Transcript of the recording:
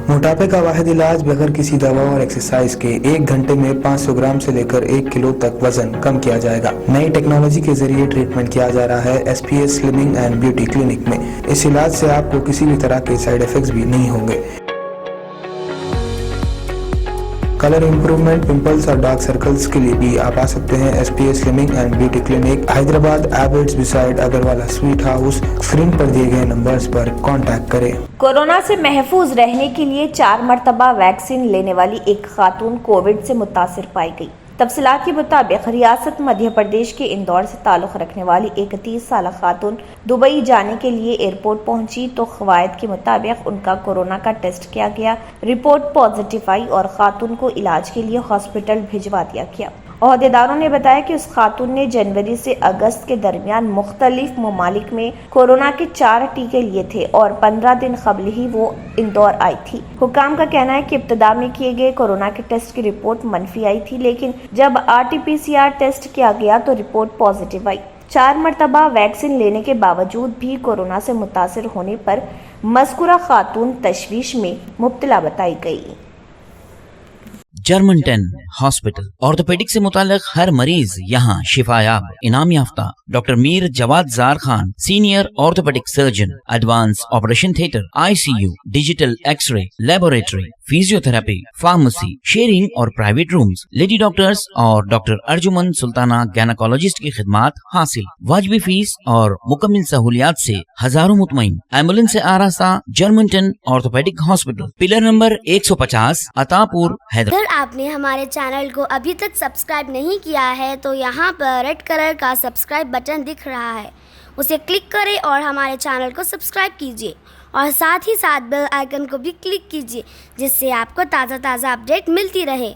موٹاپے کا واحد علاج بغیر کسی دوا اور ایکسرسائز کے 1 گھنٹے میں 500 گرام سے لے کر 1 کلو تک وزن کم کیا جائے گا۔ نئی ٹیکنالوجی کے ذریعے ٹریٹمنٹ کیا جا رہا ہے S P S slimming and beauty clinic میں۔ اس علاج سے آپ کو کسی بھی طرح کے سائیڈ ایفیکٹس بھی نہیں ہوں گے۔ کلر امپروومنٹ، پمپلز اور ڈارک سرکلز کے لیے بھی آپ آ سکتے ہیں S P S slimming and beauty clinic, Hyderabad, Abids beside Agarwala sweet house. Screen پر دیے گئے نمبرز پر کانٹیکٹ کریں۔ کورونا سے محفوظ رہنے کے لیے 4 مرتبہ ویکسین لینے والی ایک خاتون کووڈ سے متاثر پائی گئی۔ تفصیلات کے مطابق ریاست مدھیہ پردیش کے اندور سے تعلق رکھنے والی ایک 30 سالہ خاتون دبئی جانے کے لیے ایئرپورٹ پہنچی تو قواعد کے مطابق ان کا کورونا کا ٹیسٹ کیا گیا، رپورٹ پازیٹیو آئی اور خاتون کو علاج کے لیے ہاسپٹل بھجوا دیا گیا۔ عہدیداروں نے بتایا کہ اس خاتون نے جنوری سے اگست کے درمیان مختلف ممالک میں کورونا کے 4 ٹیکے لیے تھے اور 15 دن قبل ہی وہ اندور آئی تھی۔ حکام کا کہنا ہے کہ ابتدا میں کیے گئے کورونا کے ٹیسٹ کی رپورٹ منفی آئی تھی، لیکن جب RT-PCR ٹیسٹ کیا گیا تو رپورٹ پازیٹیو آئی۔ 4 مرتبہ ویکسین لینے کے باوجود بھی کورونا سے متاثر ہونے پر مذکورہ خاتون تشویش میں مبتلا بتائی گئی۔ جرمنٹن ہاسپٹل آرتھوپیڈک سے متعلق ہر مریض یہاں شفا یاب۔ انعام یافتہ ڈاکٹر میر جواد زار Khan, senior orthopaedic surgeon, advance operation theatre, ICU، digital X ray, laboratory, physio therapy, pharmacy, sharing اور پرائیویٹ رومز، لیڈی ڈاکٹرز اور ڈاکٹر ارجمن سلطانہ گینیکولوجسٹ کی خدمات حاصل۔ واجبی فیس اور مکمل سہولیات سے ہزاروں مطمئن۔ ایمبولینس سے آراستہ جرمنٹن orthopaedic hospital, pillar number 150، Attapur, Hyderabad. اگر آپ نے ہمارے چینل کو ابھی تک سبسکرائب نہیں کیا ہے تو یہاں پر ریڈ کلر کا سبسکرائب بٹن دکھ رہا ہے، اسے کلک کریں اور ہمارے چینل کو سبسکرائب کیجیے اور ساتھ ہی ساتھ بیل آئیکن کو بھی کلک کیجیے، جس سے آپ کو تازہ اپڈیٹ ملتی رہے۔